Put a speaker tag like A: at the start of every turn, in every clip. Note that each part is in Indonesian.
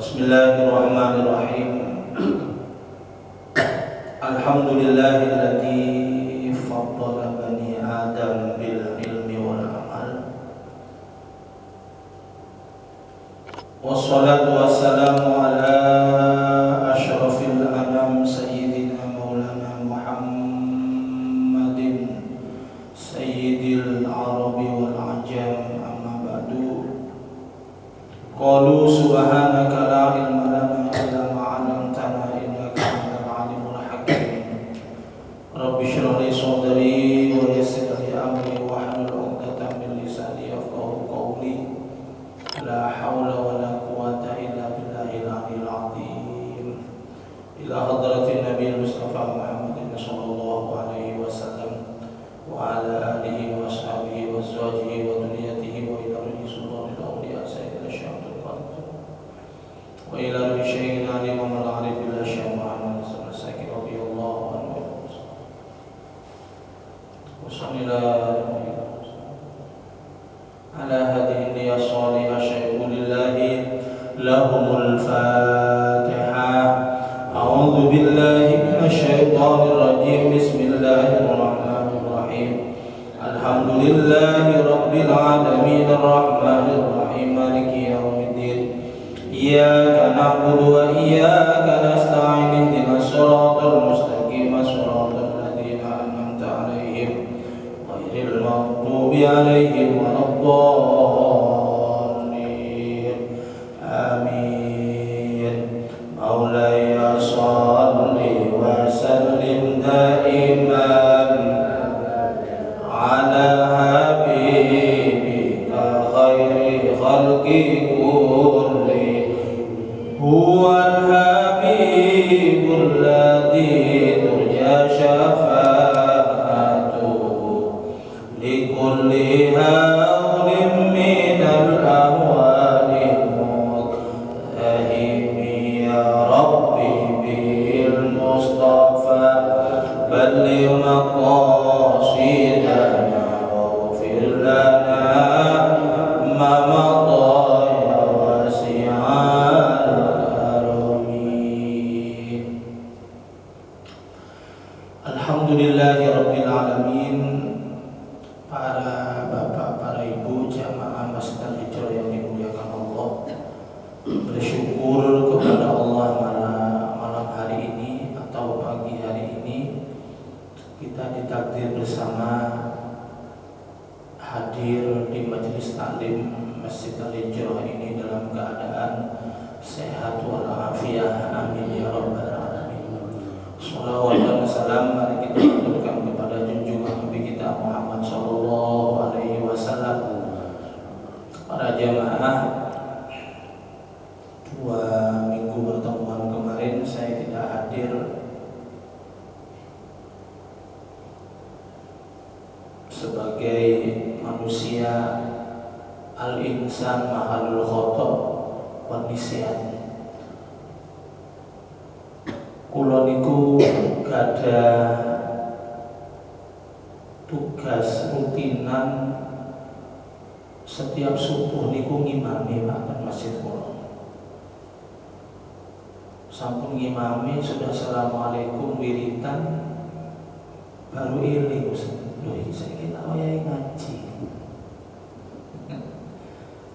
A: Bismillahirrahmanirrahim. Alhamdulillahilladzi faddala bani Adam bil ilmi wal amal. Wassalatu wassalamu ala asyrafil anam sayyidina maulana Muhammadin sayyidil arabi wal ajam, amma ba'du. Qalu subhanaka la ilma lana illa ma 'allamtana innaka antal alimul hakim. Rabbi shrah li sadri wa yassir li amri wahlul 'uqdatam min lisani yafqahu qawli. La haula wa la quwwata illa billahil 'aliyyil 'azim. Ila hadratin nabiyil mustafa Muhammadin sallallahu alaihi wasallam wa ala alihi wa ashabihi wa azwajihi wa dhurriyyatihi wa ila ruhi sultanil awliya sayyidil syaikhul wa ila ruhi syekhina Imam al-Arif billah Syekh Muhammad As-Sakir radhiyallahu anhu. Wassallallahu ala hadhihi niyya salihah syaikhulillah lahumul fatihah. A'udzu billahi minasy syaithanir rajim. Bismillahirrahmanirrahim. Alhamdulillahi rabbil alamin arrahmanir rahim maliki yaumiddin. Iyyaka na'budu wa iyyaka nasta'in ihdinas siratal mustaqim siratal ladzina an'amta 'alaihim ghairil maghdubi 'alaihim waladdallin. Amin. Maulaya shalli wa sallim daiman ala habibika khairi khalqi kulli. Huwal habibul ladzi turja syafa'atuhu likulli hawlin minal ahwali muhtahimi. Ya Rabbi bil Mustafa balligh maqasidana waghfir lana ma madha ya wasi'al karami. Alhamdulillahi rabbil alamin. Para bapak, para ibu, jamaah Masjidil Hijrah yang dimuliakan Allah, bersyukur kepada Allah malam hari ini atau pagi hari ini kita ditakdir bersama hadir di majelis taklim Masjidil Hijrah ini dalam keadaan sehat walafiat. Amin ya rabbal alamin. Shalawat dan salam mari kita aturkan kepada junjungan Nabi kita Muhammad sallallahu alaihi wasallam. Para jamaah, 2 minggu pertemuan kemarin saya tidak hadir sebagai manusia. Al-insan mahalul khata wa nisyan. Kula niku gada tugas rutinan setiap subuh niku ngimami wonten masjid kula. Sampun ngimami sudah assalamualaikum wiritan baru iling lho iki saiki tak wayahe ngaji.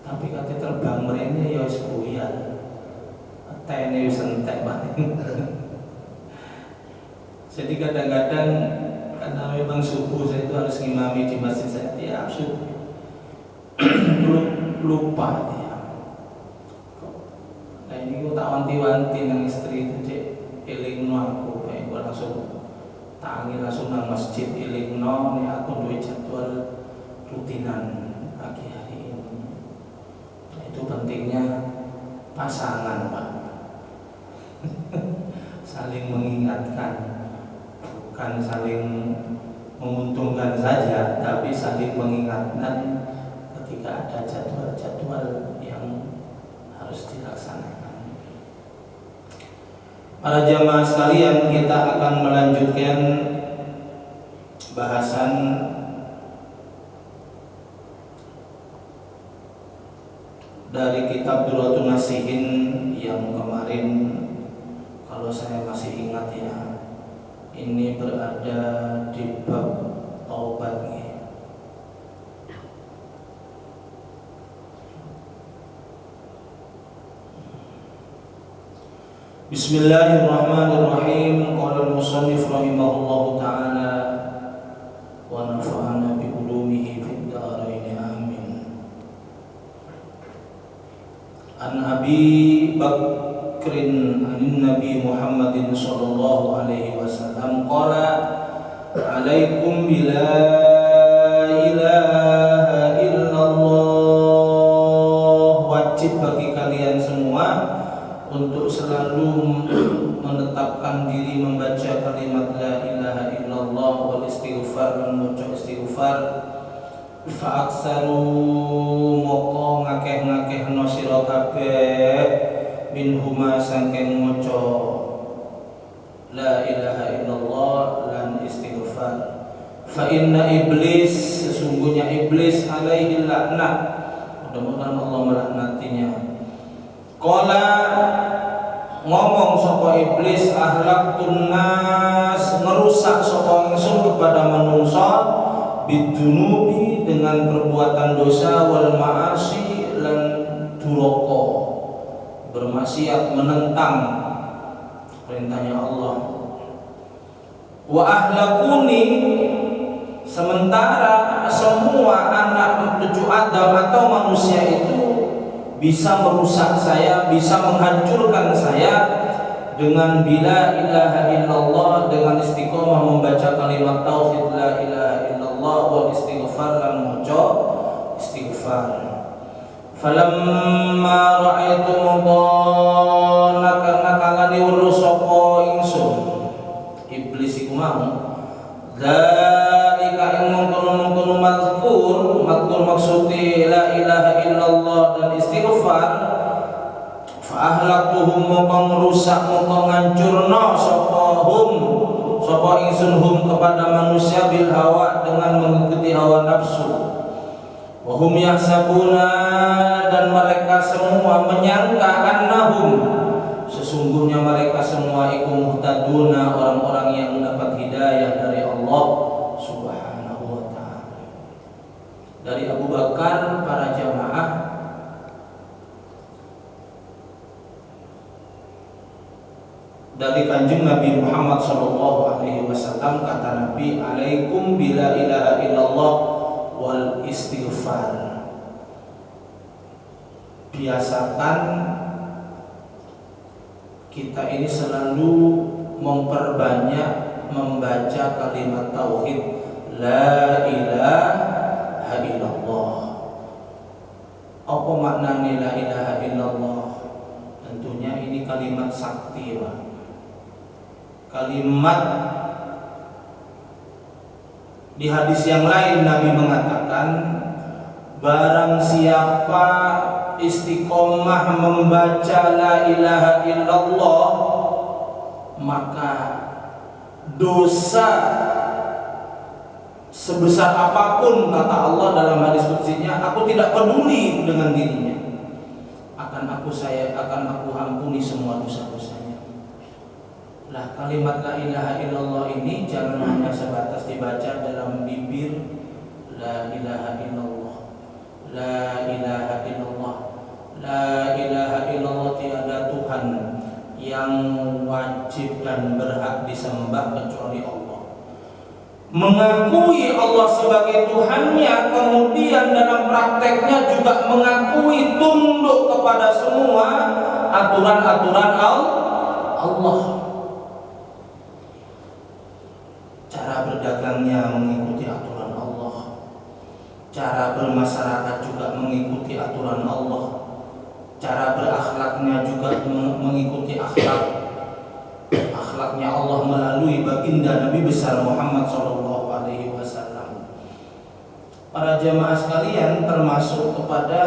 A: Tapi kate terbang mrene ya wis buyar. Atene wis entek banget. Jadi kadang-kadang karena memang subuh saya itu harus ngimami di masjid saya tiap subuh. Lupa ya. Nah ini aku tak wanti-wanti nang istri itu cek elingno aku langsung nang masjid ilingno nek aku duwe jadwal rutinan pagi hari ini. Nah, itu pentingnya pasangan, Pak. Saling mengingatkan, bukan saling menguntungkan saja, tapi saling mengingatkan ketika ada jadwal-jadwal yang harus dilaksanakan. Para jamaah sekalian, kita akan melanjutkan bahasan dari kitab Durratun Nasihin yang kemarin, kalau saya masih ingat ya, ini berada di bab taubat nih. Bismillahirrahmanirrahim. Qala al-musannif rahimahullahu taala wa nafa'ana bi ulumihi fid dharain amin. An Abi Bakrin an Nabi Muhammadin sallallahu alaihi wasallam qala alaikum bila ilaha illallah, wajib bagi kalian semua untuk selalu menetapkan diri membaca kalimat la ilaha illallah wal istighfar dan maca istighfar. Fa aksaru moko ngakeh-ngakehno sira kabeh minhuma sangking maca la ilaha illallah lan istighfar. Fa inna iblis, sesungguhnya iblis alaihi laknat, mudah-mudahan Allah melaknatinya. Qala, ngomong sapa iblis, ahlaktun nas, ngerusak sapa ingsun kepada manusia bidunubi, dengan perbuatan dosa, wal ma'asi lan duraka, bermaksiat, menentang perintahnya Allah. Wa ahlakuni, sementara semua anak cucu Adam atau manusia itu bisa merusak saya, bisa menghancurkan saya dengan bila ilaha illallah, dengan istiqomah membaca kalimat tauhid la ilaha illallah wal istighfar lan maca istighfar. Falamma ra'aitu mudhannakalani urusapa ingsun, iblis iku mau dzalika ing mengkono-mengkono mazkur maksude la ilaha illallah dan istighfar. Fa ahlaktuhum mongko ngrusak mongko ngancurna sapa ingsun hum kepada manusia bil hawa, dengan mengikuti hawa nafsu. Wa hum yahsabuna, dan mereka semua menyangka annahum, sesungguhnya mereka semua iku muhtaduna, orang-orang yang mendapat hidayah dari Allah Subhanahu wa ta'ala. Dari Abu Bakar, para jamaah, dari Kanjeng Nabi Muhammad sallallahu alaihi wasallam, kata Nabi, alaikum bila ilaha illallah wal istighfar. Biasakan kita ini selalu memperbanyak membaca kalimat tauhid la ilaha illallah. Apa maknanya la ilaha illallah? Tentunya ini kalimat sakti, Pak. Kalimat, di hadis yang lain Nabi mengatakan, barang siapa istiqomah membaca la ilaha illallah, maka dosa sebesar apapun, kata Allah dalam hadis qudsiynya, aku tidak peduli dengan dirinya, akan aku ampuni semua dosa-dosanya. Lah, kalimat la ilaha illallah ini jangan hanya sebatas dibaca dalam bibir, la ilaha illallah, la ilaha illallah, la ilaha illallah, tiada Tuhan yang wajib dan berhak disembah kecuali Allah. Mengakui Allah sebagai Tuhannya, kemudian dalam prakteknya juga mengakui tunduk kepada semua aturan-aturan Allah. cara berdagangnya mengikuti aturan Allah, cara bermasyarakat juga mengikuti aturan Allah, cara berakhlaknya juga mengikuti akhlaknya Allah melalui baginda Nabi besar Muhammad SAW. Para jamaah sekalian, termasuk kepada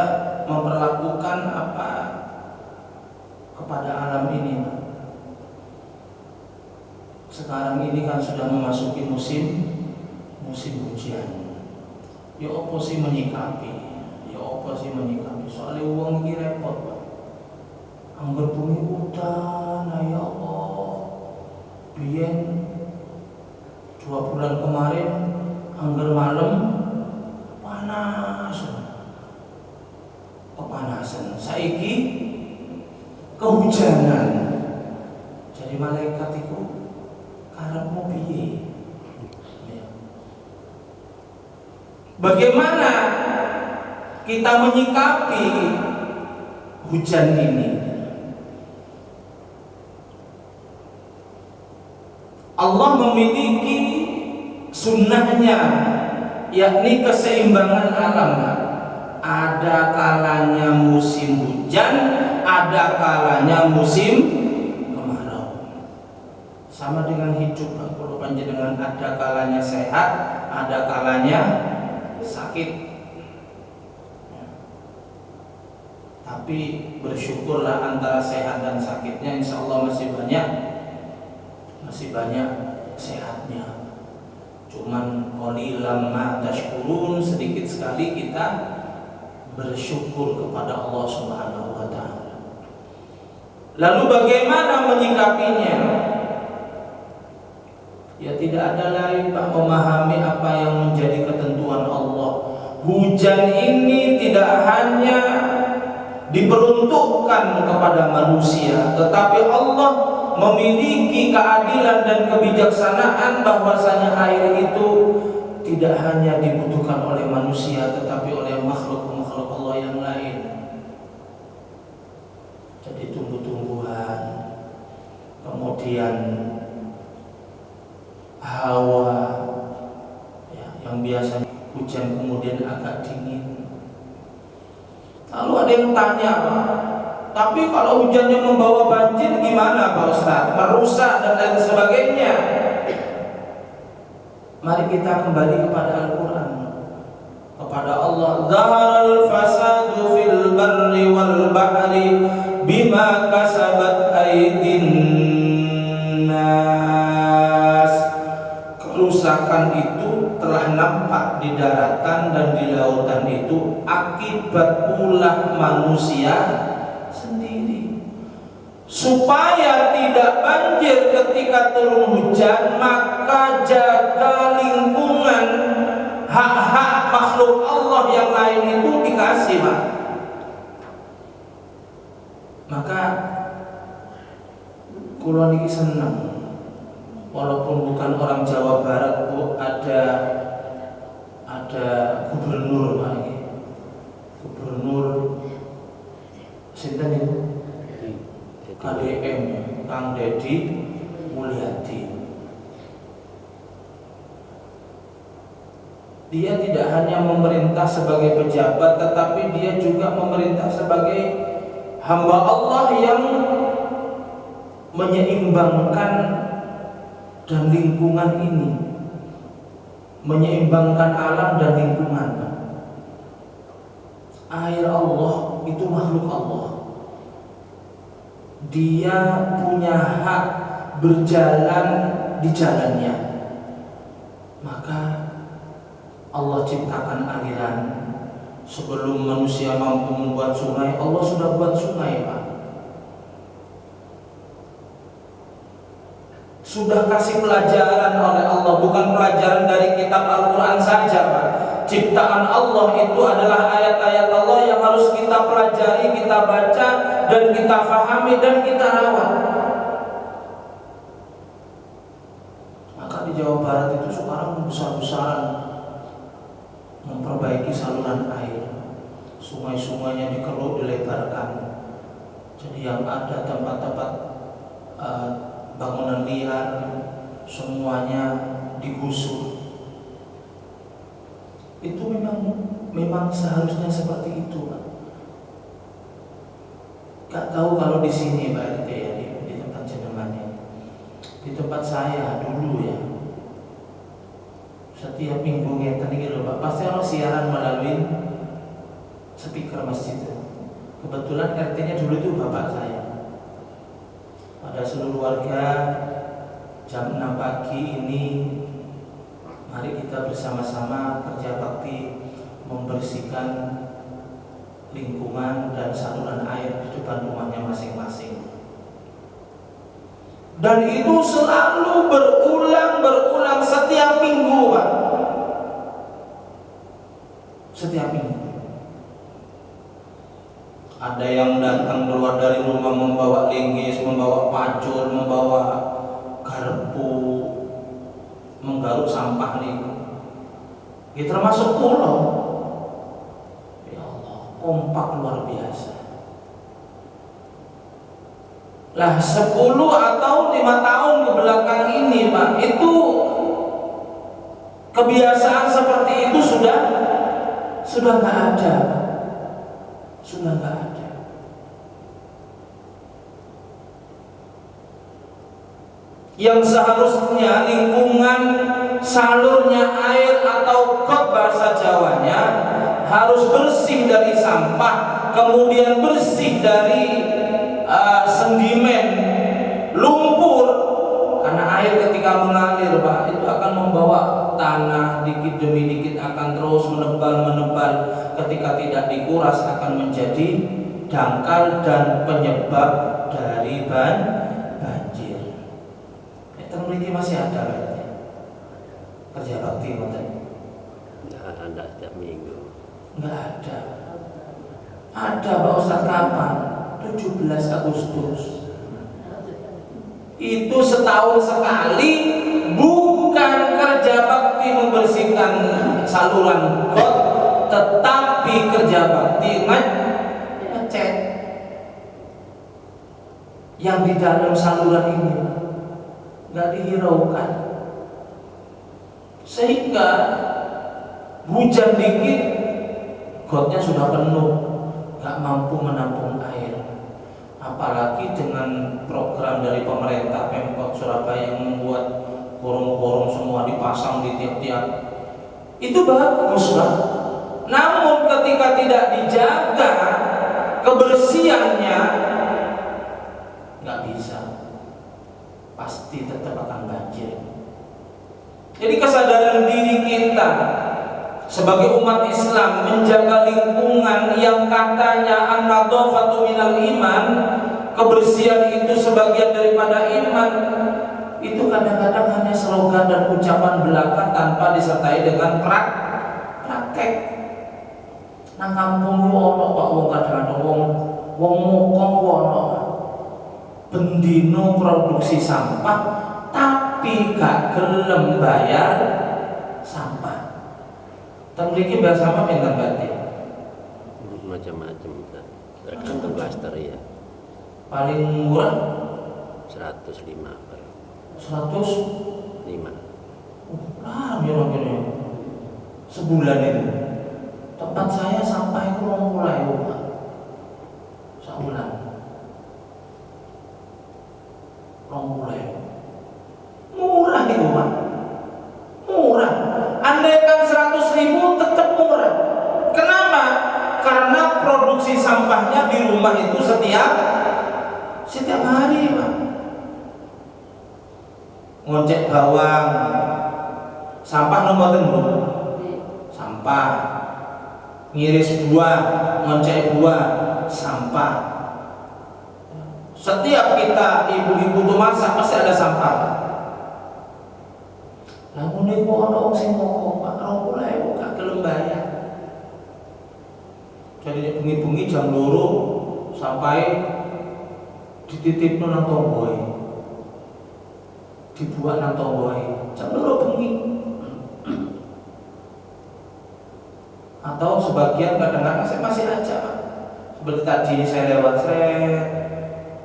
A: memperlakukan apa kepada alam ini. Sekarang ini kan sudah memasuki musim hujan. Ya apa sih menyikapi? Soalnya uang ini repot, Pak. Angger bumi hutan, ya Allah. Biyen 2 bulan kemarin angger malam kepanasan. Saiki kehujanan. Jadi malaikat itu karepmu piye? Bagaimana kita menyikapi hujan ini? Allah memiliki sunnahnya, yakni keseimbangan alam. Ada kalanya musim hujan, ada kalanya musim kemarau. Sama dengan hidup, kalau panjenengan ada kalanya sehat, ada kalanya sakit. Tapi bersyukurlah antara sehat dan sakitnya, insya Allah masih banyak sehatnya. Cuman qalilan ma tashkurun, sedikit sekali kita bersyukur kepada Allah Subhanahu wa taala. Lalu bagaimana menyikapinya? Ya tidak ada lain Pak, memahami apa yang menjadi ketentuan Allah. Hujan ini tidak hanya diperuntukkan kepada manusia, tetapi Allah memiliki keadilan dan kebijaksanaan bahwasanya air itu tidak hanya dibutuhkan oleh manusia, tetapi oleh makhluk Allah yang lain. Jadi tumbuh-tumbuhan, kemudian hawa ya, yang biasanya hujan kemudian agak dingin. Lalu ada yang tanya, tapi kalau hujannya membawa banjir gimana Pak Ustaz? Merusak dan lain sebagainya. Mari kita kembali kepada Al-Quran, kepada Allah. Zaharal fasadu fil barri wal bahri bima kasabat aydin nas. Kerusakan itu telah nampak di daratan dan di lautan itu akibat ulah manusia sendiri. Supaya tidak banjir ketika turun hujan, maka jaga lingkungan. Hak-hak makhluk Allah yang lain itu dikasih, Pak. Maka kula niki seneng, walaupun bukan orang Jawa Barat, Bu, ada gubernur lagi. Gubernur sinten itu? KDM, Kang Deddy Mulyadi. Dia tidak hanya memerintah sebagai pejabat, tetapi dia juga memerintah sebagai hamba Allah yang menyeimbangkan dan lingkungan ini, menyeimbangkan alam dan lingkungan. Air Allah itu makhluk Allah. Dia punya hak berjalan di jalannya. Maka Allah ciptakan aliran. Sebelum manusia mampu membuat sungai, Allah sudah buat sungai, Pak. Sudah kasih pelajaran oleh Allah, bukan pelajaran dari kitab Al-Quran saja, Pak. Ciptaan Allah itu adalah ayat-ayat Allah yang harus kita pelajari, kita baca, dan kita fahami, dan kita rawat. Maka di Jawa Barat itu sekarang besar-besaran memperbaiki saluran air. Sungai-sungainya dikeruk, dilebarkan. Jadi yang ada tempat-tempat bangunan liar semuanya digusur. Itu memang seharusnya seperti itu, Pak. Gak tahu kalau di sini Pak RT ya, di tempat jenengan ini. Di tempat saya dulu ya, setiap minggu ngeten iki lho Pak, pasti ono siaran melalui speaker masjid. Kebetulan RT-nya dulu itu bapak saya. Pada seluruh warga, jam 6 pagi ini mari kita bersama-sama kerja bakti membersihkan lingkungan dan saluran air di depan rumahnya masing-masing. Dan itu selalu berulang setiap minggu, Pak. Setiap minggu. Ada yang datang keluar dari rumah membawa linggis, membawa pacul, membawa garpu, menggaruk sampah nih. Ini termasuk pulau. Ya Allah, kompak luar biasa. Lah 10 atau 5 tahun ke belakang ini, Pak, itu kebiasaan seperti itu sudah nggak ada. Sudah nggak ada. Yang seharusnya lingkungan salurnya air atau got bahasa Jawanya harus bersih dari sampah, kemudian bersih dari sedimen, lumpur, karena air ketika mengalir, Pak, itu akan membawa tanah dikit demi dikit akan terus menebal, ketika tidak dikuras akan menjadi dangkal dan penyebab dari banjir. Ini masih ada berarti kerja bakti katanya?
B: Nggak ada setiap minggu.
A: Nggak ada. Ada Pak Ustadz, kapan? 17 Agustus. Itu setahun sekali, bukan kerja bakti membersihkan saluran got, tetapi kerja bakti ngecek yang di dalam saluran ini nggak dihiraukan, sehingga hujan dikit gotnya sudah penuh, nggak mampu menampung air. Apalagi dengan program dari pemerintah Pemkot Surabaya yang membuat gorong-gorong semua dipasang di tiap-tiap, itu bagus, Pak. Namun ketika tidak dijaga kebersihannya, nggak bisa, pasti tetap akan banjir. Jadi kesadaran diri kita sebagai umat Islam menjaga lingkungan yang katanya an-nadhafatu minal iman, kebersihan itu sebagian daripada iman, itu kadang-kadang hanya slogan dan ucapan belaka tanpa disertai dengan praktek. Nang kampung ku ono Pak, wong kadang-kadang wong mokong ku ono bendino produksi sampah tapi gak gelem bayar sampah. Temriki bayar sampah pinten berarti?
B: Macam-macam, tergantung klaster ya.
A: Paling murah
B: 105 per
A: 105.
B: 5.
A: Kira-kira sebulan itu. Tempat saya sampah itu mulai sebulan. Mulai murah itu, Pak. Murah. Andaikan 100.000 tetap murah. Kenapa? Karena produksi sampahnya di rumah itu setiap hari, Pak. Ngocek bawang, sampah nomor Bu. Sampah. Ngiris buah, ngocek buah, sampah. Setiap kita ibu-ibu tuh masak pasti ada sampah. Namun ini kok ada sing ngomong Pak, mulai gak gelem bayar. Jadi bengi-bengi jam 2 sampai dititipno nang tonggoe. Dibuat nang tonggoe. Jam 2 bengi. Atau sebagian kadang-kadang saya masih aja, Pak. Seperti tadi saya lewat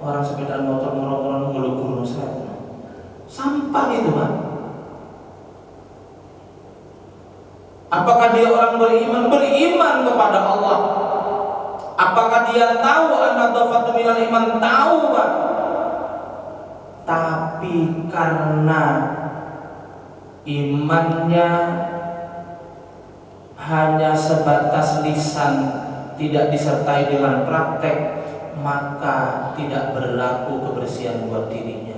A: orang sepeda motor murung-murung ngelugurno saya. Sampah itu, Pak. Apakah dia orang beriman? Beriman kepada Allah. Apakah dia tahu an-nadhafatu minal iman? Tahu, Pak. Tapi karena imannya hanya sebatas lisan, tidak disertai dengan praktek, maka tidak berlaku kebersihan buat dirinya.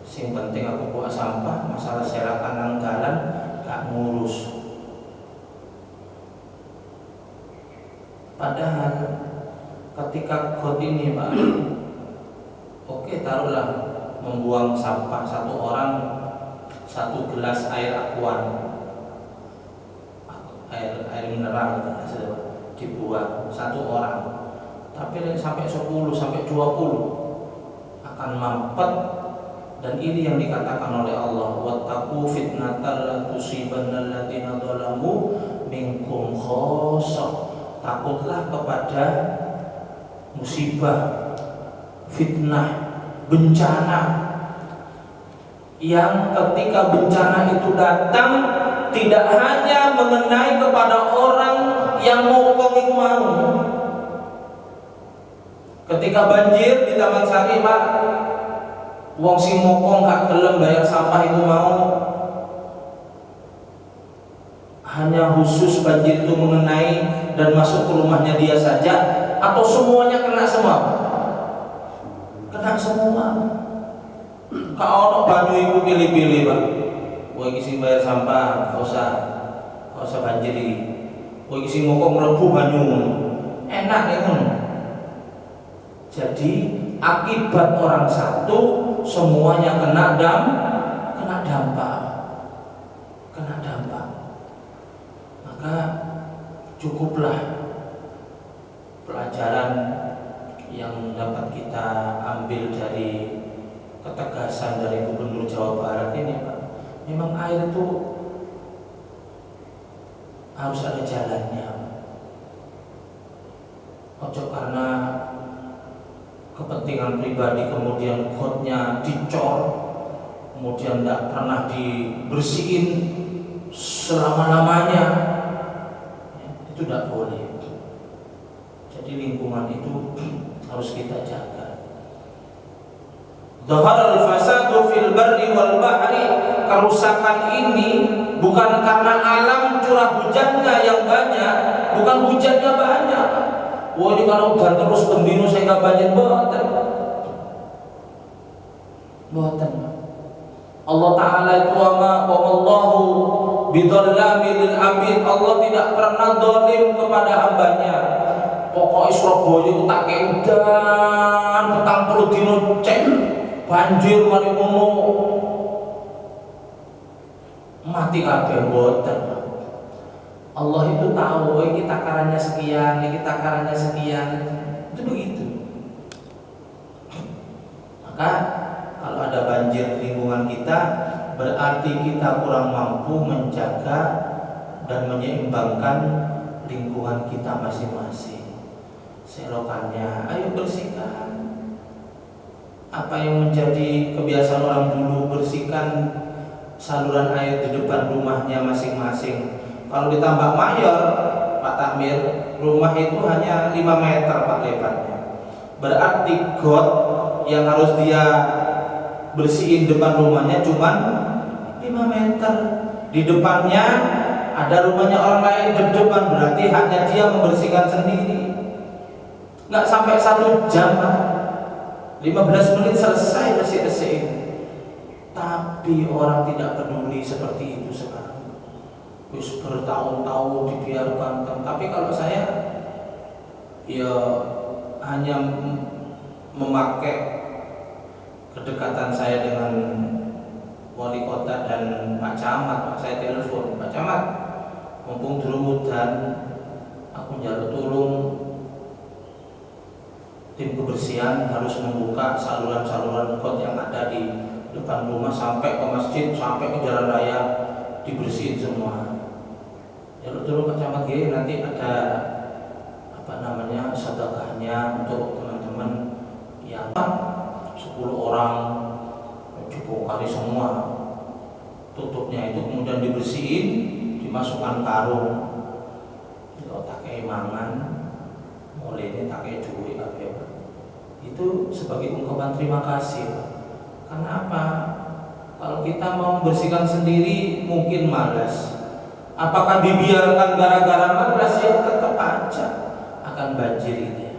A: Sing penting aku buat sampah, masalah serakan nanggalan gak ngurus. Padahal ketika got ini, Pak, oke, taruhlah membuang sampah satu orang 1 gelas air aquan, air mineral dibuang satu orang, tapi sampai 10 sampai 20 akan mampet. Dan ini yang dikatakan oleh Allah, wattaqu fitnatal la tusibanna alladziina dzalamu minkum khassah. Takutlah kepada musibah, fitnah, bencana yang ketika bencana itu datang tidak hanya mengenai kepada orang yang mokong itu mau. Ketika banjir di Taman Sari, Pak, wong sing mokong gak gelem bayar sampah itu mau. Hanya khusus banjir itu mengenai dan masuk ke rumahnya dia saja, atau semuanya kena semua? Kena semua. Kalau banyu itu pilih-pilih, Pak. Wah, iki bayar sampah, gak usah banjir iki. Wah, iki mokong mlebu banyu. Enak ya, Jadi akibat orang satu semuanya kena dampak. Maka cukuplah pelajaran yang dapat kita ambil dari ketegasan dari Gubernur Jawa Barat ini, Pak. Memang air itu harus ada jalannya. Ojo karena kepentingan pribadi kemudian gotnya dicor, kemudian tidak pernah dibersihin selama-lamanya, itu tidak boleh. Jadi lingkungan itu harus kita jaga. Dhaharal fasadu fil barri wal bahri. Kerusakan ini bukan karena alam curah hujannya yang banyak, bukan hujannya banyak. Wah, ini kalau udah terus pembinu sehingga banjir, boten. Allah Ta'ala itu wa wallahu bidzallamil lil abid. Allah tidak pernah zalim kepada hambanya. Pokoknya Surabaya itu tak keedan petang perlu dino cek banjir mari ngono mati kabeh, boten. Allah itu tahu, ini takarannya sekian, ini takarannya sekian, itu begitu. Maka kalau ada banjir di lingkungan kita, berarti kita kurang mampu menjaga dan menyeimbangkan lingkungan kita masing-masing. Selokannya, ayo bersihkan. Apa yang menjadi kebiasaan orang dulu, bersihkan saluran air di depan rumahnya masing-masing. Kalau ditambah mayor, Pak Takmir, rumah itu hanya 5 meter Pak lebarnya. Berarti got yang harus dia bersihin depan rumahnya cuma 5 meter. Di depannya ada rumahnya orang lain di depan, berarti haknya dia membersihkan sendiri. Nggak sampai 1 jam, 15 menit selesai bersih-bersihin. Tapi orang tidak peduli seperti itu sekarang. Wis bertahun-tahun dibiarkan. Tapi kalau saya ya hanya memakai kedekatan saya dengan wali kota dan Pak Camat. Saya telepon, Pak Camat, mumpung dulu dan aku njaluk tolong tim kebersihan harus membuka saluran-saluran got yang ada di depan rumah sampai ke masjid, sampai ke jalan raya, dibersihin semua. Ya betul Pak Camat, nanti ada sedekahnya untuk teman-teman yang 10 orang cukup kali semua. Tutupnya itu kemudian dibersihin dimasukkan karung, kalau tak kayak mangan, mulai ini tak kayak duit apa. Itu sebagai ungkapan terima kasih. Karena apa? Kalau kita mau membersihkan sendiri mungkin malas. Apakah dibiarkan gara-gara malas? Ya tetap aja akan banjir itu.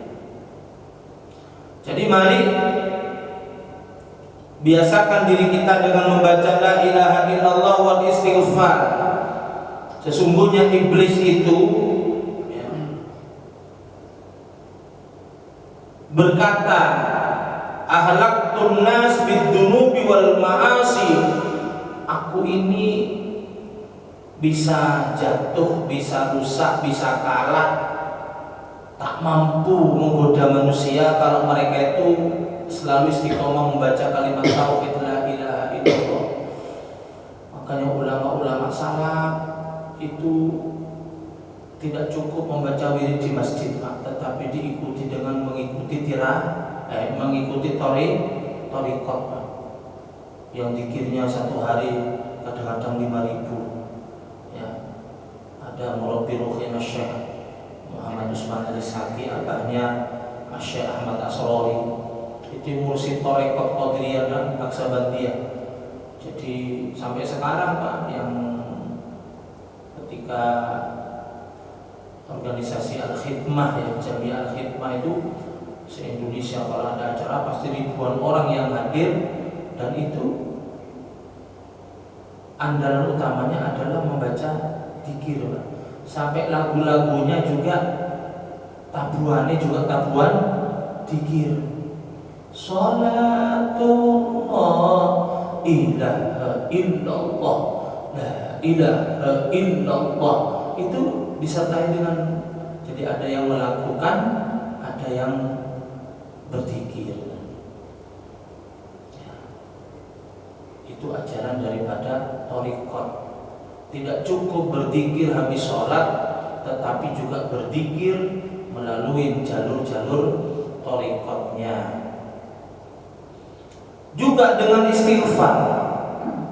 A: Jadi mari biasakan diri kita dengan membaca la ilaha illallah wal istighfar. Sesungguhnya iblis itu berkata, ahlaktun nas biddunubi wal ma'asi. Aku ini bisa jatuh, bisa rusak, bisa kalah, tak mampu menggoda manusia kalau mereka itu selalu istiqomah membaca kalimat tauhid la ilaha illallah. Makanya ulama-ulama salaf itu tidak cukup membaca wirid di masjid, tetapi diikuti dengan mengikuti mengikuti thariqat yang zikirnya satu hari kadang-kadang 5.000 ya. Ada murabbi ruhina Syekh Muhammad Usman Al-Saki, abahnya Syekh Ahmad Asrori, itu mursyid thariqat Qadiriyah dan Naksabandiyah. Jadi sampai sekarang Pak, yang ketika organisasi Al-Khidmah ya, Jamiah Al-Khidmah itu se-Indonesia kalau ada acara pasti ribuan orang yang hadir, dan itu andalan utamanya adalah membaca zikir, Pak. Sampai lagu-lagunya juga tabuhannya juga tabuhan zikir. Sholatullah ilaha illallah la ilaha illallah, itu disertai dengan, jadi ada yang melakukan, ada yang berzikir. Ya. Itu ajaran daripada thariqat. Tidak cukup berzikir habis sholat, tetapi juga berzikir melalui jalur-jalur thariqatnya. Juga dengan istighfar.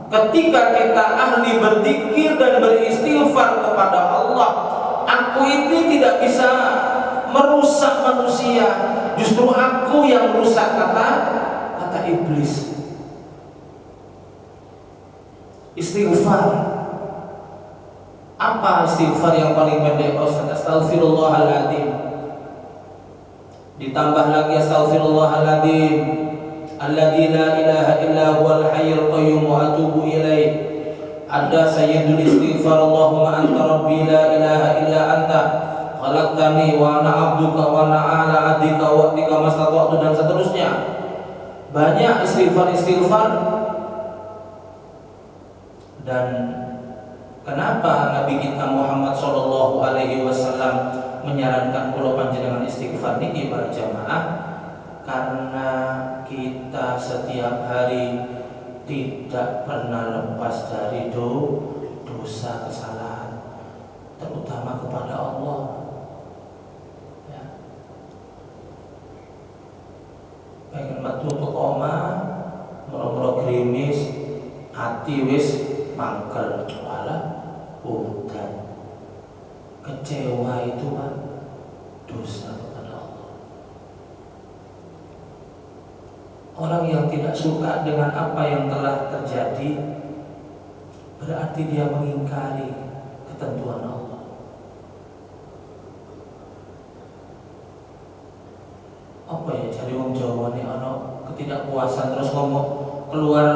A: Ketika kita ahli berzikir dan beristighfar kepada Allah, aku ini tidak bisa merusak manusia, justru aku yang merusak, kata iblis. Istighfar. Apa istighfar yang paling pendek? Astaghfirullahaladzim. Ditambah lagi astaghfirullahaladzim, alladzi la ilaha illa huwal hayyul qayyum wa atubu ilaih. Ada sayyidul istighfar, Allahumma anta rabbi la ilaha illa anta khalaqtani wa ana abduka wa ana ala adika wa atika mastata'tu, dan seterusnya. Banyak istighfar-istighfar. Dan kenapa Nabi kita Muhammad sallallahu alaihi wasallam menyarankan kula panjenengan istighfar niki para jamaah? Karena kita setiap hari tidak pernah lepas dari dosa kesalahan, terutama kepada Allah. Ya. Pengen metu koma, moro-moro grimis, hati wis mangkel, malah udan. Kecewa itu kan dosa kepada Allah. Orang yang tidak suka dengan apa yang telah terjadi, berarti dia mengingkari ketentuan Allah. Apa ya cari wong Jawa nih, ono ketidakpuasan terus ngomong keluar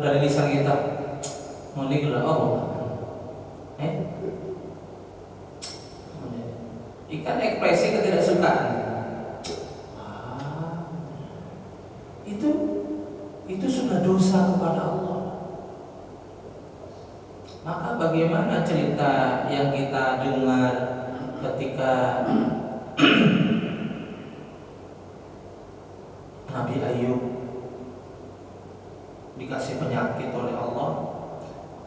A: dari lisan kita, ngulik lah Allah. Ikan ekspresi ketidaksukaan. Itu sudah dosa kepada Allah. Maka bagaimana cerita yang kita dengar ketika Nabi Ayub dikasih penyakit oleh Allah,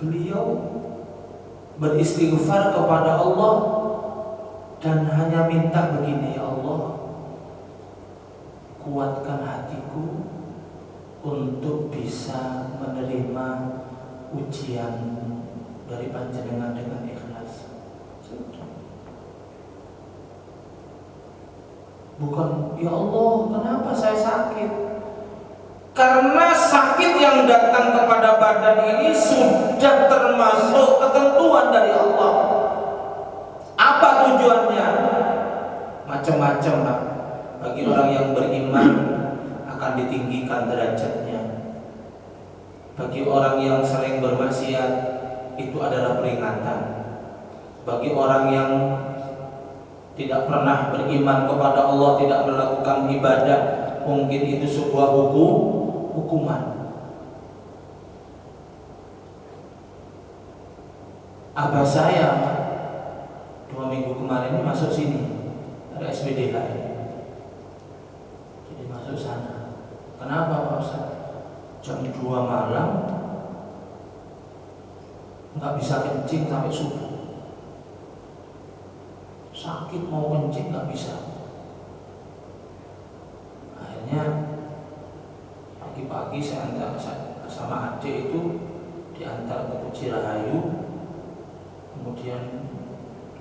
A: beliau beristighfar kepada Allah dan hanya minta begini, ya Allah, kuatkan hatiku untuk bisa menerima ujian dari panjenengan dengan ikhlas. Bukan, ya Allah, kenapa saya sakit? Karena sakit yang datang kepada badan ini sudah termasuk ketentuan dari Allah. Apa tujuannya? Macam-macam, Pak. Bagi orang yang beriman akan ditinggikan derajatnya. Bagi orang yang sering bermaksiat itu adalah peringatan. Bagi orang yang tidak pernah beriman kepada Allah, tidak melakukan ibadah, mungkin itu sebuah hukuman. Abah saya 2 minggu kemarin ini masuk sini, ada SPDH ini. Jadi masuk sana. Kenapa Pak Ustaz? Jam 2 malam nggak bisa kencing sampai subuh. Sakit mau kencing nggak bisa. Akhirnya pagi-pagi saya antar sama adik itu diantar ke Cirahayu, kemudian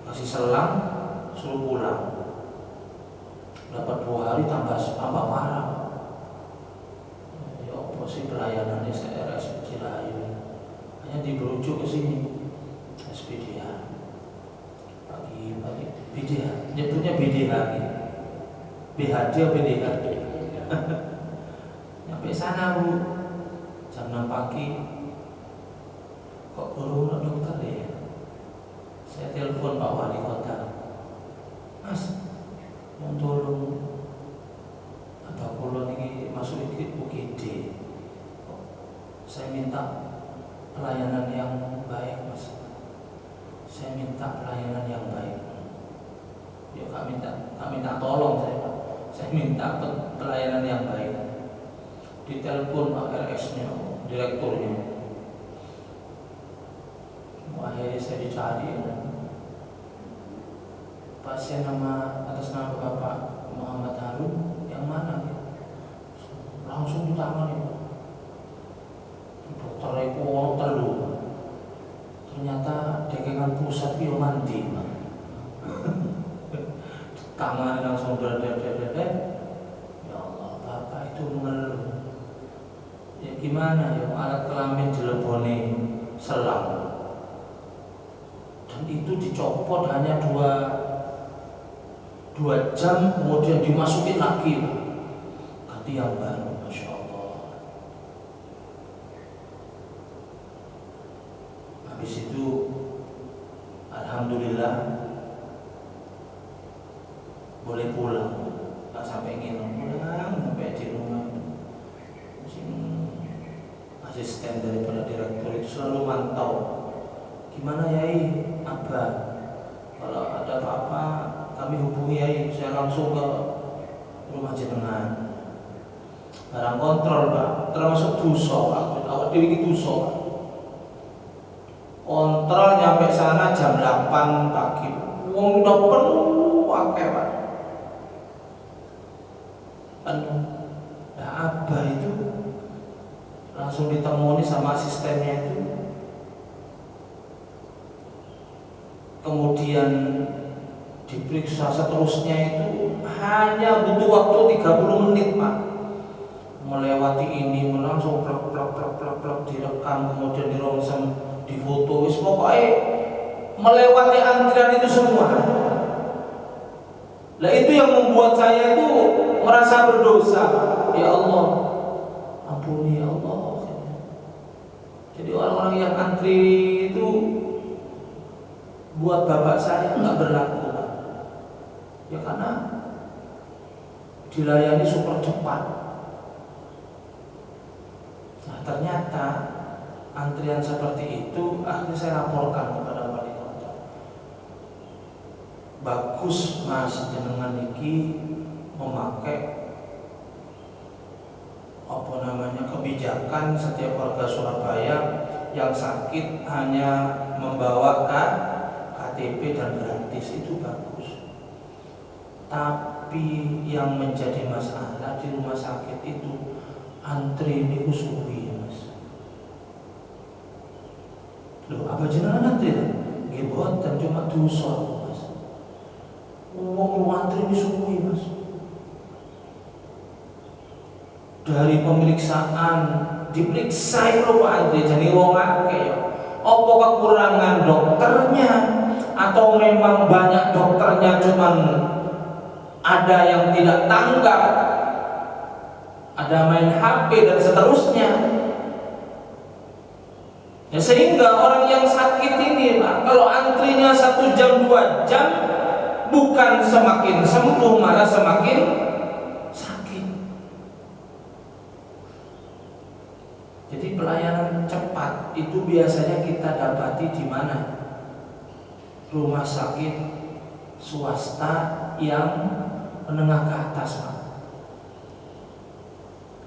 A: kasih selang, suruh pulang. Dapat 2 hari tambah parah. Ya apa sih pelayanannya RS Cirahayu? Hanya diberujuk ke sini SPDH. Pagi BDH, nyebutnya BDH gitu. BHD atau BDH? Sampai sana Bu, jam 6 pagi. Kok baru dokter ya? Saya telepon Pak Wali Kota. Mas, mau tolong Abah kula niki masuk UGD. Saya minta pelayanan yang baik, Mas. Saya minta pelayanan yang baik. Ya kak minta tolong saya minta pelayanan yang baik. Ditelepon Pak RS-nya, direkturnya. Akhirnya saya dicari. Pasien atas nama Bapak Muhammad Harun, yang mana? Langsung ditangani. Dokter itu telu. Ternyata dekengan pusat itu mandi. Tangan langsung berada. Ya Allah, Bapak itu mengeluh. Ya gimana ya, alat kelamin dileboni selang. Dan itu dicopot hanya 2 jam, kemudian dimasukin lagi. Ganti yang baru, Masya Allah. Habis itu alhamdulillah boleh pulang, tak sampai nginep, pulang sampai di rumah. Asisten daripada direktur itu selalu mantau. Gimana Yai, Abah? Kalau ada apa-apa kami hubungi Yai, saya langsung ke rumah jenengan. Barang kontrol Pak, termasuk dosa, awak dewi iki dosa. Kontrol nyampe sana jam 8 pagi. Wong udah penuh akeh Pak. Nah Abah itu langsung ditemui sama asistennya itu. Kemudian diperiksa seterusnya itu hanya butuh waktu 30 menit Pak. Melewati ini langsung plak direkam, kemudian dirongsem, difoto, pokoknya melewati antrian itu semua. Lah itu yang membuat saya itu merasa berdosa. Ya Allah, ampuni ya Allah. Jadi orang-orang yang antri itu buat bapak saya nggak berlaku. Ya karena dilayani super cepat. Nah ternyata antrian seperti itu akhirnya saya laporkan kepada wali kota. Bagus Mas jenengan niki memakai kebijakan setiap warga Surabaya yang sakit hanya membawa KTP dan gratis, itu bagus. Tapi yang menjadi masalah di rumah sakit itu antri ini suwi, Mas. Loh, apa jenengan antri? Nggih boten cuma dosa, Mas. Wong antri disuguhi, Mas. Dari pemeriksaan diperiksa itu Pak Andri jadi wong akeh ya. Apa kekurangan dokternya atau memang banyak dokternya cuman ada yang tidak tanggap, ada main HP dan seterusnya. Ya, sehingga orang yang sakit ini Pak, kalau antrinya 1 jam 2 jam bukan semakin sembuh malah semakin sakit. Jadi pelayanan cepat itu biasanya kita dapati di mana? Rumah sakit swasta yang menengah ke atas, Pak.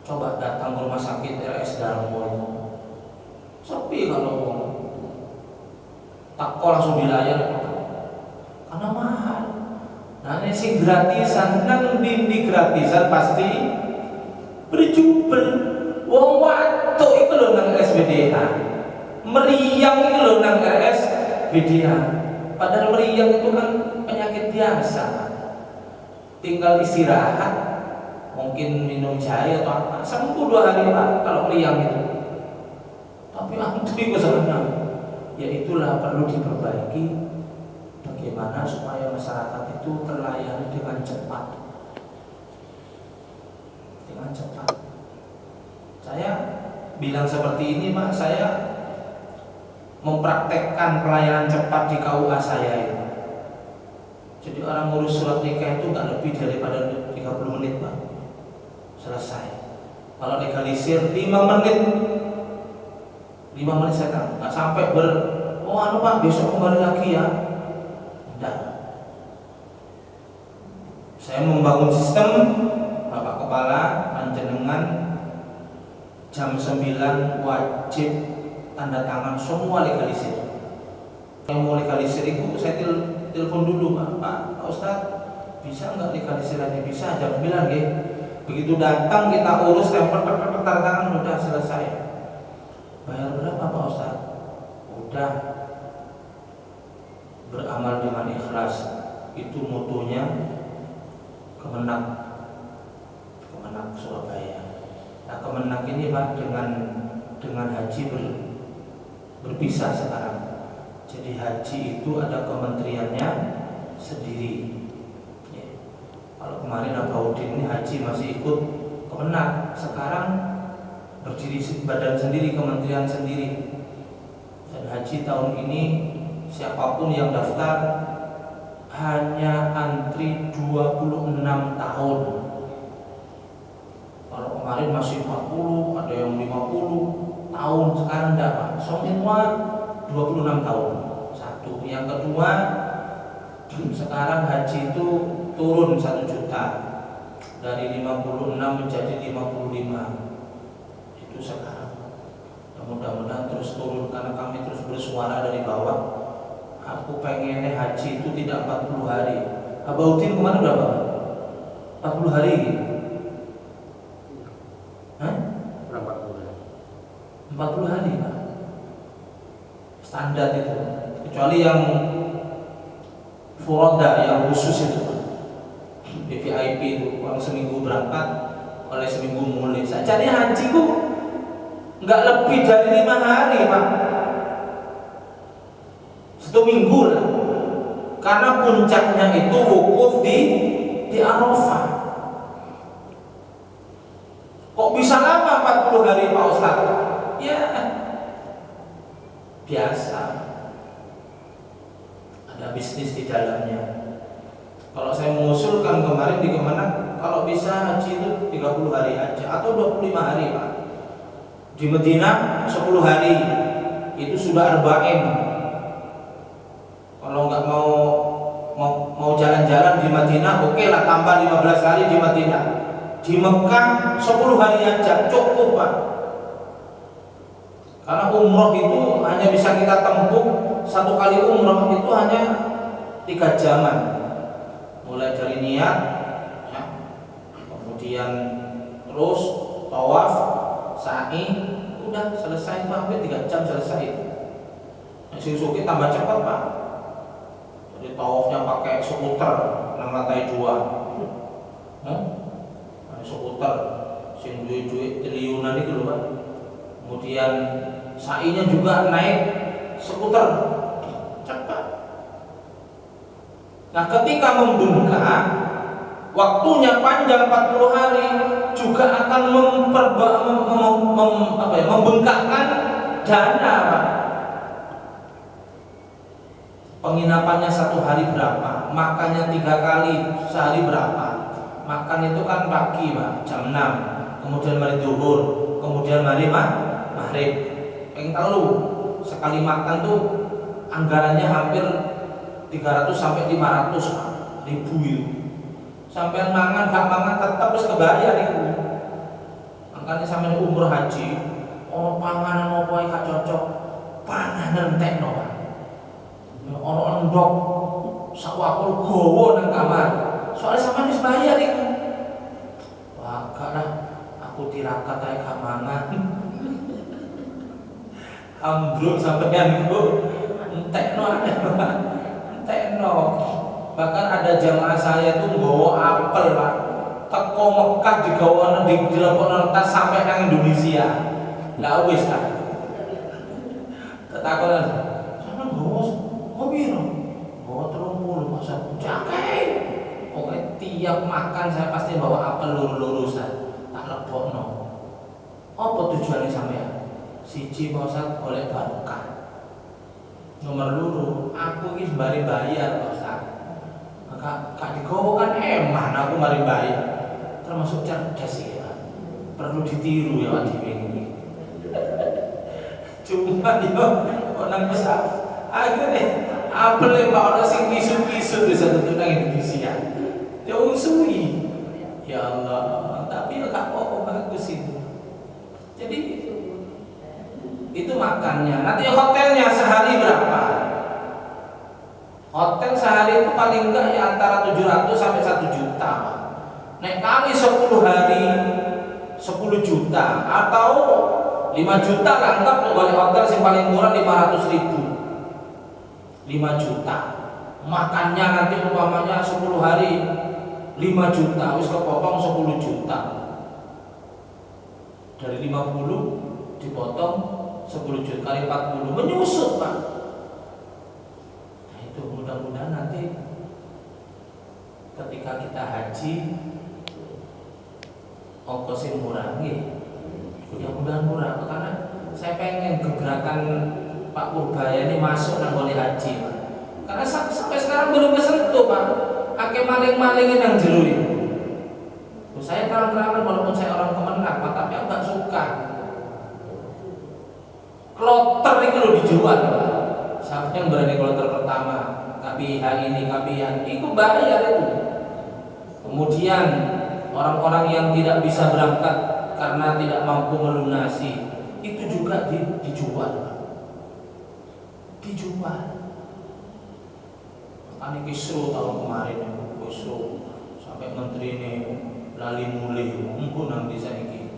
A: Coba datang ke rumah sakit RS Darmo, sepi kalau tak langsung dilayani karena mahal. Nah ini sing gratisan, nang di gratisan pasti berjubel. Wong watuk itu loh nang RSBDH, meriang itu loh nang RSBDH. Padahal meriang itu kan penyakit biasa, tinggal istirahat, mungkin minum jahe atau apa, sembuh 2 hari Pak kalau meriang itu. Tapi antri ke sana, ya itulah perlu diperbaiki. Bagaimana supaya masyarakat itu terlayani dengan cepat, dengan cepat. Saya bilang seperti ini Pak, saya mempraktekkan pelayanan cepat di KUA saya itu. Jadi orang ngurus surat nikah itu nggak lebih daripada 30 menit Pak, selesai. Kalau legalisir 5 menit, 5 menit saya nggak sampai Pak besok kembali lagi ya. Tidak. Saya membangun sistem, Bapak Kepala panjenengan jam 9 wajib tanda tangan semua legalisir. Yang mau legalisir itu saya telepon dulu Pak Ustadz, bisa nggak legalisir aja? Bisa, jam 9 ya. Begitu datang kita urus stempel tanda tangan udah selesai. Bayar berapa Pak Ustadz? Udah. Beramal dengan ikhlas, itu mutunya Kemenak Surabaya. Nah Kemenak ini Pak dengan haji berpisah sekarang. Jadi haji itu ada kementeriannya sendiri. Ya. Kalau kemarin Abaudin ini haji masih ikut Kemenak, sekarang berdiri badan sendiri, kementerian sendiri. Dan haji tahun ini siapapun yang daftar hanya antri 26 tahun. Kalau kemarin masih 40, ada yang 50 tahun, sekarang enggak Pak. Semua 26 tahun. Satu. Yang kedua, sekarang haji itu turun 1 juta. Dari 56 menjadi 55. Itu sekarang. Mudah-mudahan terus turun karena kami terus bersuara dari bawah. Aku pengennya haji itu tidak 40 hari. Abaudin kemarin berapa? 40 hari. Hah? 40 hari Pak. Standar itu. Kecuali yang furoda, yang khusus itu Pak. VIP itu orang seminggu berangkat, oleh seminggu mulai. Saya cari haji ku nggak lebih dari 5 hari Pak. 1 minggu lah, karena puncaknya itu wukuf di Arafah. Kok bisa lama 40 hari Pak Ustadz? Ya biasa, ada bisnis di dalamnya. Kalau saya mengusulkan kemarin di Kemenak, kalau bisa haji itu 30 hari aja atau 25 hari Pak. Di Medina 10 hari, itu sudah arba'in. Kalau nggak mau jalan-jalan di Madinah, oke lah tambah 15 hari di Madinah. Di Mekah 10 hari aja cukup Pak. Karena umroh itu hanya bisa kita tempuh 1 kali umroh itu hanya 3 jaman. Mulai dari niat, ya, kemudian terus tawaf, sa'i, udah selesai Pak, hampir 3 jam selesai. Sing suki tambah cepat Pak. Jadi tawafnya pakai skuter nang lantai 2. Ada skuter sing duwe triliunan itu lho Pak. Kemudian sa'inya juga naik skuter cepat. Nah, ketika membengkak, waktunya panjang 40 hari juga akan membengkakkan dana Pak. Penginapannya 1 hari berapa, makannya 3 kali sehari berapa. Makan itu kan pagi Pak, jam 6, kemudian mari zuhur, kemudian mari maghrib. Ping telu sekali makan tuh anggarannya hampir 300 sampai 500 ribu itu. Sampai mangan gak mangan tetap wis kebayar itu. Makanya sampai umroh haji, ono panganan opo ae gak cocok, panganan entekno Pak. Ono endok sawakul gowo nang kamar. Soalnya sampean wis bayar iku. Wah, gak lah, aku tirakat ae gak mangan. Ambruk sampean iku entekno ae. Entekno. Bahkan ada jamaah saya tuh nggawa apel Pak. Teko Mekah digawa di dilebokno tas sampai nang Indonesia. Lah wis ta. Ketakonan. Sampeyan nggawa piro? Nggawa 30 masa cakek. Pokoknya tiap makan saya pasti bawa apel loro-loro tak lebokno. Apa tujuannya sampean? Siji Pak Ustaz golek barokah. Nomor loro, aku iki sembari bayar Pak Ustaz. Kak digowo kan eman aku mari bayar. Termasuk cerdas ya. Perlu ditiru ya Pak dhewe ini. Cuma yo nang pesawat. Akhirnya apel Pak ono sing kisu-kisu bisa tutup nang Indonesia. Ya wong suwi. Ya Allah, tapi gak apa-apa bagus itu. Jadi itu makannya. Nanti hotelnya sehari berapa? Hotel sehari itu paling enggak ya antara 700 sampai 1 juta. Nek kali 10 hari 10 juta atau 5 juta lah, anggap balik hotel yang paling murah 500 ribu 5 juta. Makannya nanti umpamanya 10 hari 5 juta, wis kepotong 10 juta. Dari 50 dipotong 10 juta kali 40 menyusut Pak. Itu mudah-mudahan nanti ketika kita haji ongkosnya murah ya mudah-mudahan murah karena saya pengen gebrakan Pak Purbaya ini masuk nang boleh haji Pak. Karena sampai sekarang belum kesentuh Pak. Ake maling-malingin yang jeruin. Saya terang-terangan walaupun saya orang Kemenak Pak, tapi aku gak suka kloter itu lo dijual Pak. Siapa yang berani kloter pertama? KPH ini, KPH itu bayar itu. Kemudian orang-orang yang tidak bisa berangkat karena tidak mampu melunasi itu juga dijual. Makanya Kisru tahun kemarin Kisru sampai menteri ini lali mulih menggunakan desa ini.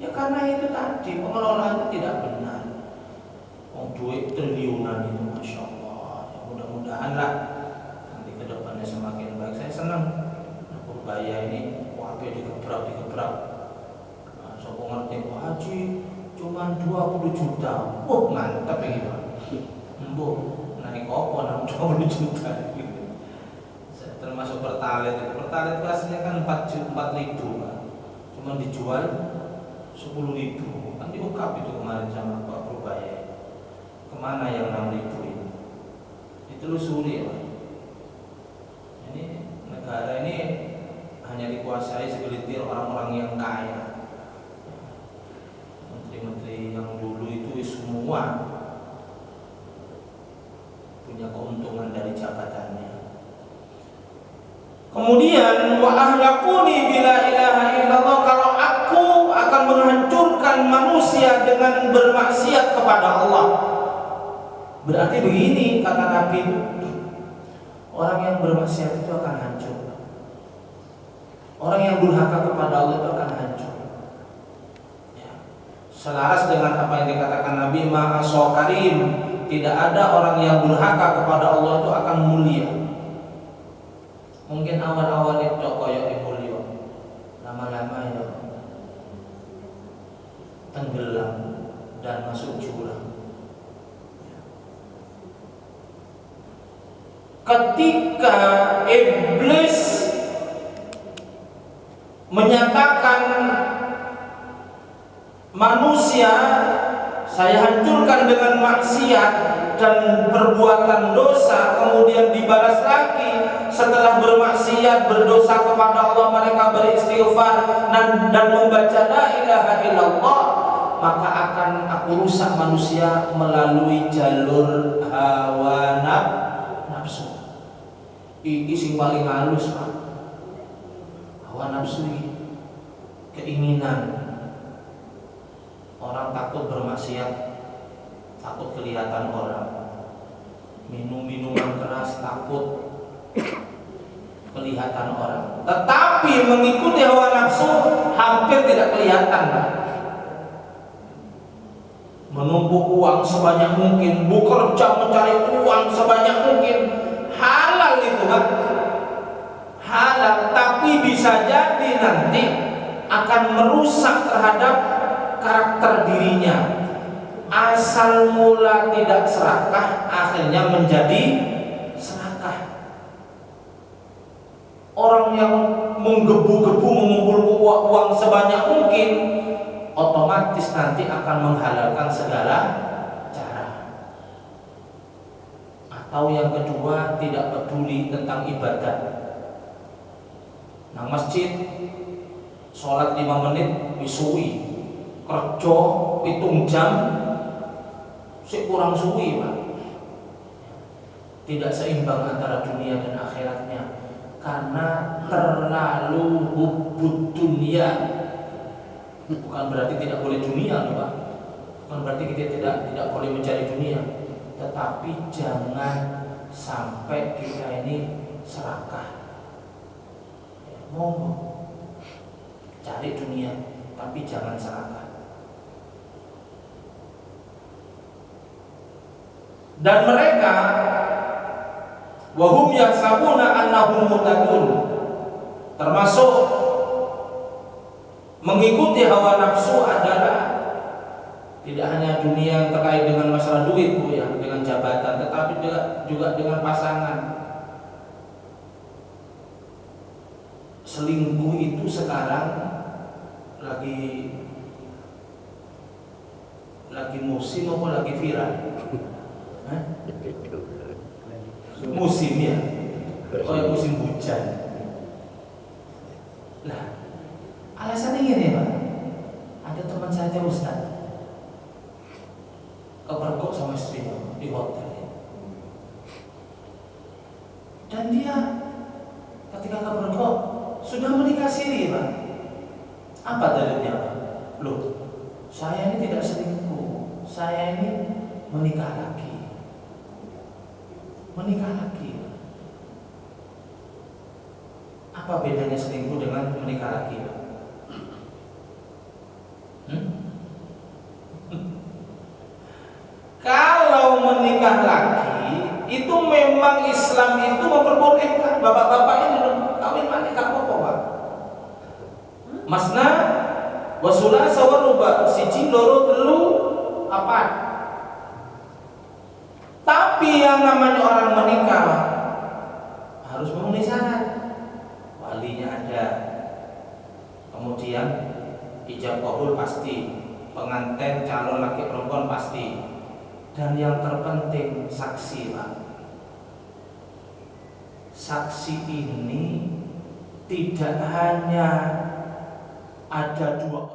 A: Ya karena itu tadi pengelolaan itu tidak benar. Duit triliunan itu Masya Allah ya, mudah-mudahan lah nanti ke depannya semakin baik. Saya senang Purbaya ini wabe digebrak nah, so ngerti haji cuma 20 juta mantap ini Pak. Naik kopo 20 juta termasuk pertalit itu aslinya kan 4.000 Pak. Cuma dijual 10.000 kan diungkap itu kemarin sama Pak Purbaya. Kemana yang 6.000 ini? Ditelusuri Pak. Ini negara ini hanya dikuasai segelintir orang-orang yang kaya. Menteri-menteri yang dulu itu semua punya keuntungan dari jabatannya. Kemudian wa ahlakuni bila ilaha illallah, kalau aku akan menghancurkan manusia dengan bermaksiat kepada Allah. Berarti begini kata Nabi, orang yang bermaksiat itu akan hancur. Orang yang durhaka kepada Allah itu akan hancur. Ya. Selaras dengan apa yang dikatakan Nabi, Maha Karim, tidak ada orang yang durhaka kepada Allah itu akan mulia. Mungkin awal-awal itu koyok mulia, lama-lama ya tenggelam dan masuk jurang. Ketika iblis menyatakan manusia saya hancurkan dengan maksiat dan perbuatan dosa, kemudian dibalas lagi setelah bermaksiat berdosa kepada Allah, mereka beristighfar dan membaca la ilaha illallah, maka akan aku rusak manusia melalui jalur hawa nafsu. Ini sing paling halus, Pak. Hawa nafsu ini keinginan. Orang takut bermaksiat, takut kelihatan orang. Minum minuman keras, takut kelihatan orang. Tetapi mengikuti hawa nafsu hampir tidak kelihatan, Pak. Menumpuk uang sebanyak mungkin, bekerja mencari uang sebanyak mungkin, halal itu, Pak. Halal, tapi bisa jadi nanti akan merusak terhadap karakter dirinya. Asal mula tidak serakah, akhirnya menjadi serakah. Orang yang menggebu-gebu mengumpulkan uang sebanyak mungkin, otomatis nanti akan menghalalkan segala cara. Atau yang kedua, tidak peduli tentang ibadah. Nang masjid sholat 5 menit wisuwi, kerja 7 jam sik kurang suwi, Pak. Tidak seimbang antara dunia dan akhiratnya karena terlalu hubbud dunia. Bukan berarti tidak boleh dunia, Pak. Bukan berarti kita tidak boleh mencari dunia, tetapi jangan sampai kita ini serakah. Monggo cari dunia, tapi jangan serakah. Dan mereka wahum yahsabuna annahum muhtadun, termasuk mengikuti hawa nafsu adalah tidak hanya dunia yang terkait dengan masalah duit, Bu, ya, dengan jabatan, tetapi juga dengan pasangan. Selingkuh itu sekarang lagi musim apa lagi viral? Musim, ya, kayak musim hujan. Lah, alasannya gini, Pak. Ada teman saya Ustaz kepergok sama istrinya di hotel, ya. Dan dia ketika kepergok sudah menikah siri, Pak. Apa dalilnya, Pak? Loh, saya ini tidak selingkuh, saya ini menikah lagi. Menikah lagi. Apa bedanya selingkuh dengan menikah lagi? Kalau menikah lagi itu memang Islam itu memperbolehkan. Bapak-bapak ini kawin mana gak apa-apa, Pak. Masna wasula sawaruba siji loro telu apa? Tapi yang namanya orang menikah harus memenuhi syarat. Walinya ada, kemudian ijab qabul pasti, pengantin calon laki perempuan pasti, dan yang terpenting saksi, Pak. Saksi ini tidak hanya ada 2 orang.